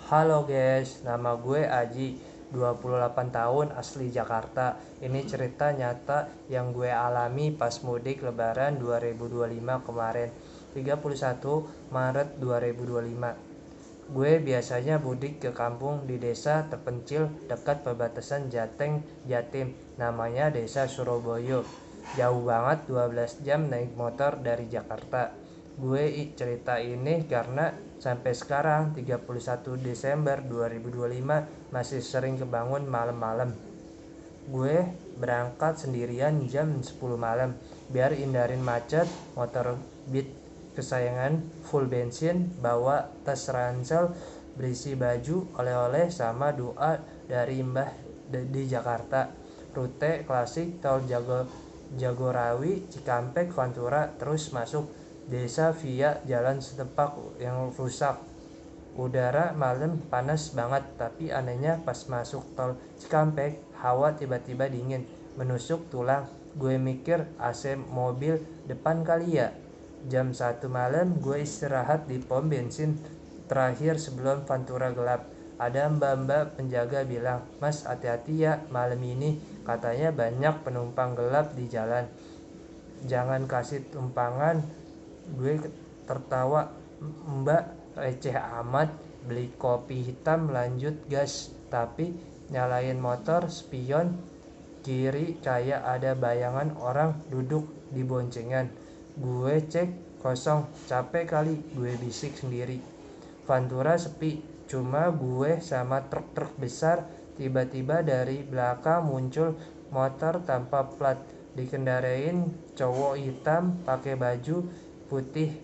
Halo guys, nama gue Aji, 28 tahun, asli Jakarta. Ini cerita nyata yang gue alami pas mudik Lebaran 2025 kemarin, 31 Maret 2025. Gue biasanya mudik ke kampung di desa terpencil dekat perbatasan Jateng, Jatim, namanya Desa Surabaya. Jauh banget, 12 jam naik motor dari Jakarta. Gue cerita ini karena sampai sekarang 31 Desember 2025 masih sering kebangun malam-malam. Gue berangkat sendirian jam 10 malam biar hindarin macet. Motor Beat kesayangan full bensin, bawa tas ransel berisi baju, oleh-oleh sama doa dari Mbah di Jakarta. Rute klasik tol Jagorawi, Cikampek, Pantura, terus masuk desa via jalan setapak yang rusak. Udara malam panas banget, tapi anehnya pas masuk tol Cikampek, hawa tiba-tiba dingin, menusuk tulang. Gue mikir AC mobil depan kali ya. Jam 1 malam gue istirahat di pom bensin terakhir sebelum Pantura gelap. Ada mbak-mbak penjaga bilang, "Mas, hati-hati ya malam ini, katanya banyak penumpang gelap di jalan. Jangan kasih tumpangan." Gue tertawa, "Mbak, receh amat." Beli kopi hitam, lanjut gas, tapi nyalain motor spion kiri kayak ada bayangan orang duduk di boncengan. Gue cek kosong, capek kali, gue bisik sendiri. Pantura sepi, cuma gue sama truk-truk besar. Tiba-tiba dari belakang muncul motor tanpa plat, dikendarain cowok hitam pakai baju putih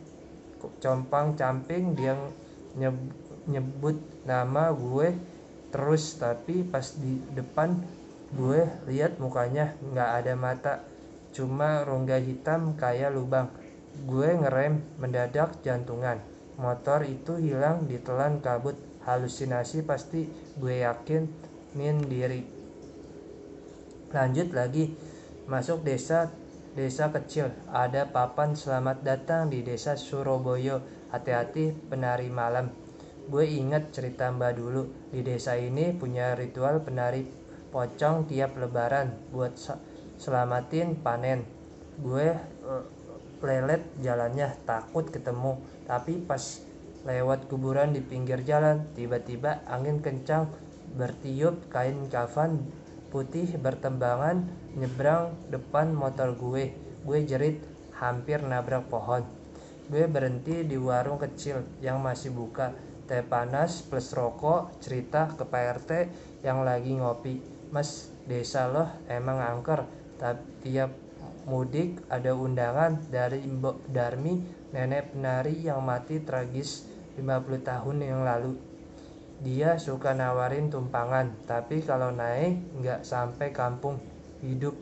compang-camping. Dia nyebut nama gue terus, tapi pas di depan gue lihat mukanya nggak ada mata, cuma rongga hitam kayak lubang. Gue ngerem mendadak, jantungan. Motor itu hilang ditelan kabut. Halusinasi pasti, gue yakinin diri. Lanjut lagi, masuk desa kecil. Ada papan selamat datang di desa Surabaya, hati-hati penari malam. Gue inget cerita mbak dulu. Di desa ini punya ritual penari pocong tiap lebaran buat selamatin panen. Gue lelet jalannya, takut ketemu. Tapi pas lewat kuburan di pinggir jalan, tiba-tiba angin kencang bertiup, kain kafan putih bertembangan nyebrang depan motor gue. Gue jerit, hampir nabrak pohon. Gue berhenti di warung kecil yang masih buka, teh panas plus rokok. Cerita ke Pak RT yang lagi ngopi, "Mas, desa loh emang angker. Tiap mudik ada undangan dari Mbok Darmi, nenek penari yang mati tragis 50 tahun yang lalu. Dia suka nawarin tumpangan, tapi kalau naik nggak sampai kampung hidup."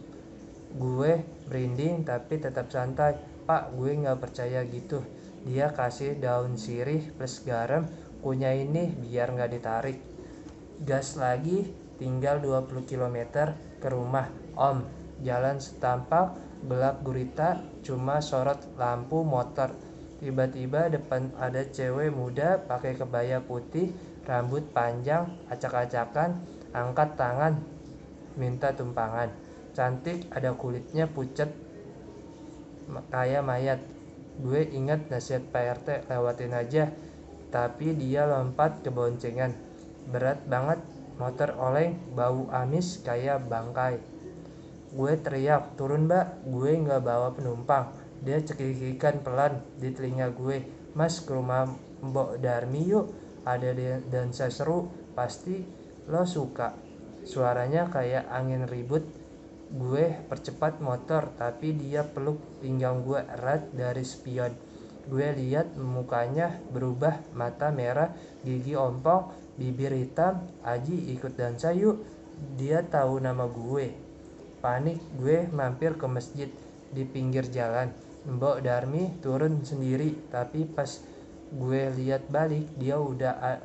Gue merinding tapi tetap santai. "Pak, gue nggak percaya gitu. Dia kasih daun sirih plus garam, kunyah ini biar nggak ditarik." Gas lagi, tinggal 20 km ke rumah Om. Jalan setapak, gelap gurita, cuma sorot lampu motor. Tiba-tiba depan ada cewek muda pakai kebaya putih, rambut panjang, acak-acakan, angkat tangan minta tumpangan. Cantik, ada kulitnya pucat kayak mayat. Gue ingat nasihat Pak RT, lewatin aja. Tapi dia lompat ke boncengan. Berat banget, motor oleng, bau amis kayak bangkai. Gue teriak, "Turun mbak, gue gak bawa penumpang." Dia cekikikan pelan di telinga gue, "Mas, ke rumah Mbok Darmi yuk, ada dansa seru, pasti lo suka." Suaranya kayak angin ribut. Gue percepat motor, tapi dia peluk pinggang gue erat dari spion. Gue lihat mukanya berubah, mata merah, gigi ompong, bibir hitam. "Aji, ikut dansa yuk." Dia tahu nama gue. Panik, gue mampir ke masjid di pinggir jalan. Mbok Darmi turun sendiri, tapi pas gue lihat balik, dia udah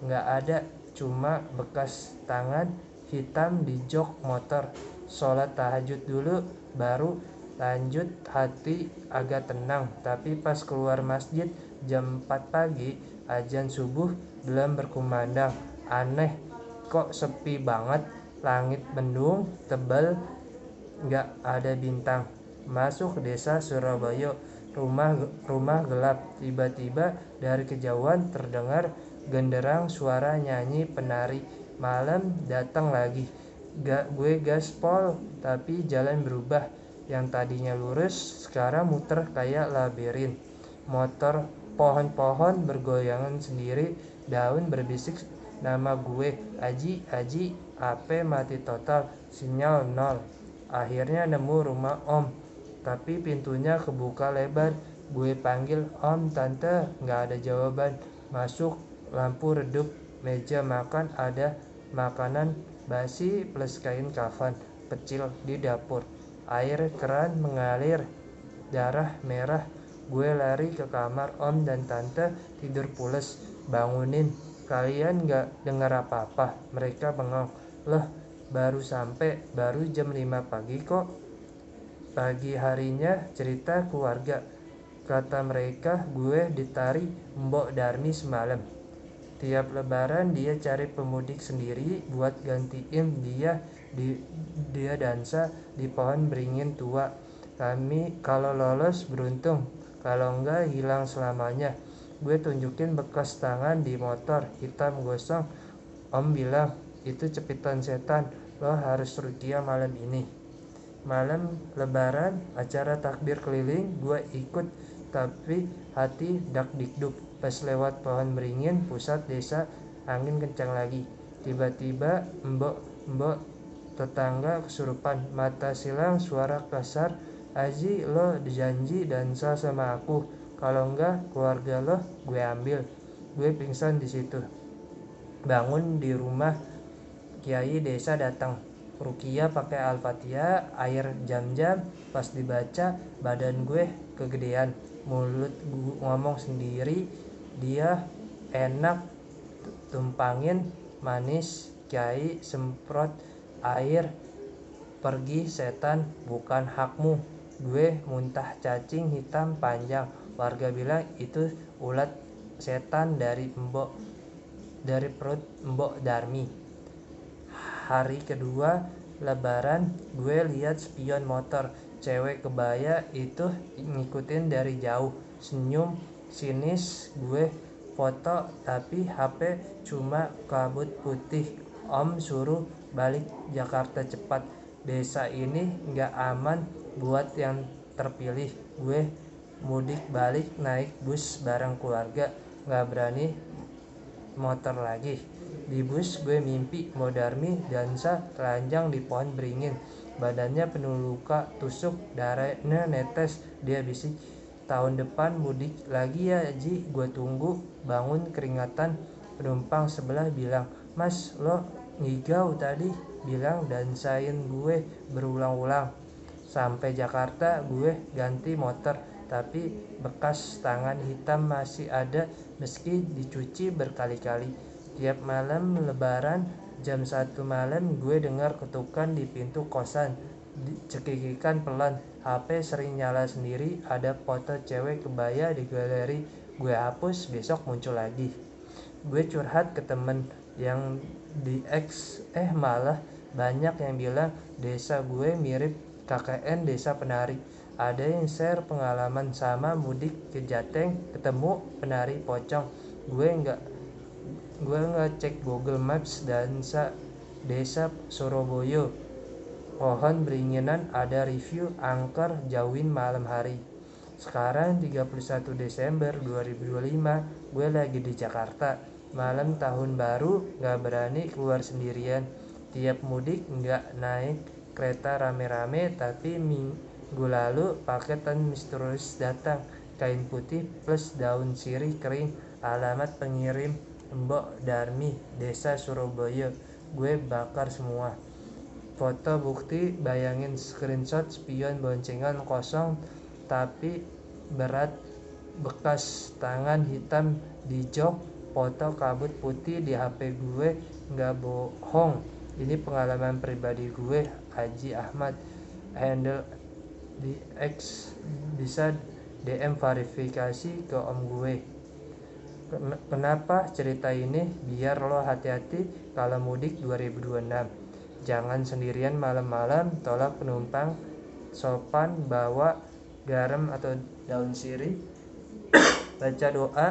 nggak ada, cuma bekas tangan hitam di jok motor. Sholat tahajud dulu, baru lanjut. Hati agak tenang, tapi pas keluar masjid jam 4 pagi, azan subuh, belum berkumandang. Aneh, kok sepi banget, langit mendung, tebal, gak ada bintang. Masuk desa Surabaya, rumah gelap. Tiba-tiba dari kejauhan terdengar genderang suara nyanyi penari. Malam datang lagi. Gue gaspol, tapi jalan berubah. Yang tadinya lurus, sekarang muter kayak labirin. Motor, pohon-pohon bergoyangan sendiri, daun berbisik nama gue. Aji, Aji, HP mati total, sinyal nol. Akhirnya nemu rumah Om, tapi pintunya kebuka lebar. Gue panggil Om, Tante, gak ada jawaban. Masuk, lampu redup, meja makan ada makanan basi plus kain kafan kecil di dapur. Air keran mengalir, darah merah. Gue lari ke kamar. Om dan Tante tidur pules. Bangunin, kalian gak dengar apa-apa? Mereka bengong. Loh, baru sampai, baru jam 5 pagi kok. Pagi harinya cerita keluarga. Kata mereka gue ditari Mbok Darmi semalam. Tiap lebaran dia cari pemudik sendiri buat gantiin dia dansa di pohon beringin tua. Kami kalau lolos beruntung, kalau enggak hilang selamanya. Gue tunjukin bekas tangan di motor hitam gosong. Om bilang, itu cepitan setan, lo harus ruqyah malam ini. Malam lebaran, acara takbir keliling, gue ikut, tapi hati dak dikduk. Pas lewat pohon beringin pusat desa, angin kencang lagi. Tiba-tiba mbok tetangga kesurupan, mata silang, suara kasar. Aji, lo janji dansa sama aku, kalau enggak keluarga lo gue ambil. Gue pingsan di situ. Bangun di rumah, kiai desa datang. Ruqyah pakai Al-Fatihah, air jam-jam. Pas dibaca, badan gue kegedean, mulut gue ngomong sendiri. Dia enak, tumpangin manis. Kiai semprot air, pergi setan, bukan hakmu. Gue muntah cacing hitam panjang. Warga bilang itu ulat setan dari perut Mbok Darmi. Hari kedua lebaran, gue lihat spion motor, cewek kebaya itu ngikutin dari jauh. Senyum sinis, gue foto tapi HP cuma kabut putih. Om suruh balik Jakarta cepat, desa ini gak aman buat yang terpilih. Gue mudik balik naik bus bareng keluarga, gak berani motor lagi. Di bus gue mimpi Mbok Darmi dansa telanjang di pohon beringin. Badannya penuh luka tusuk, darahnya netes. Dia bisik, tahun depan mudik lagi ya Ji, gue tunggu. Bangun keringatan. Penumpang sebelah bilang, Mas, lo ngigau tadi, bilang dansain gue berulang-ulang. Sampai Jakarta gue ganti motor, tapi bekas tangan hitam masih ada meski dicuci berkali-kali. Tiap malam lebaran jam 1 malam gue dengar ketukan di pintu kosan, cekikikan pelan. HP sering nyala sendiri, ada foto cewek kebaya di galeri. Gue hapus, besok muncul lagi. Gue curhat ke temen yang di X, malah banyak yang bilang desa gue mirip KKN desa penari. Ada yang share pengalaman sama mudik ke Jateng, ketemu penari pocong. Gue ngecek Google Maps dansa desa Surabaya, pohon beringinan, ada review angker jauhin malam hari. Sekarang 31 Desember 2025, gue lagi di Jakarta. Malam tahun baru, gak berani keluar sendirian. Tiap mudik gak naik kereta rame-rame, tapi minggu lalu paketan misterius datang. Kain putih plus daun sirih kering, alamat pengirim Mbok Darmi, desa Surabaya. Gue bakar semua. Foto bukti, bayangin screenshot spion boncengan kosong tapi berat, bekas tangan hitam di jok, foto kabut putih di HP gue. Gak bohong, ini pengalaman pribadi gue. Haji Ahmad, handle di X, bisa DM verifikasi ke om gue. Kenapa cerita ini? Biar lo hati-hati kalau mudik 2026. Jangan sendirian malam-malam, tolak penumpang, sopan, bawa garam atau daun sirih, baca doa.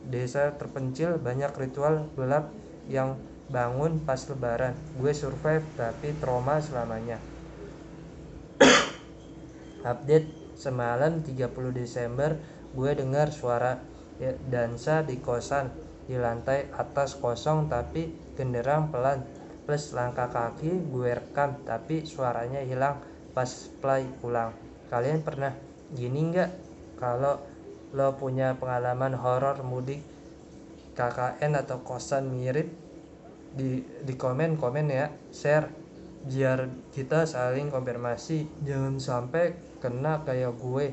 Desa terpencil banyak ritual gelap yang bangun pas lebaran. Gue survive tapi trauma selamanya. Update semalam 30 Desember, gue dengar suara dansa di kosan. Di lantai atas kosong tapi genderang pelan, plus langkah kaki gue rekam tapi suaranya hilang pas play pulang. Kalian pernah gini nggak? Kalau lo punya pengalaman horor mudik, KKN atau kosan mirip, di komen ya, share biar kita saling konfirmasi. Jangan sampai kena kayak gue.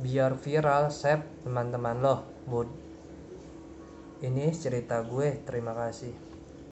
Biar viral, share teman-teman lo. Ini cerita gue, terima kasih.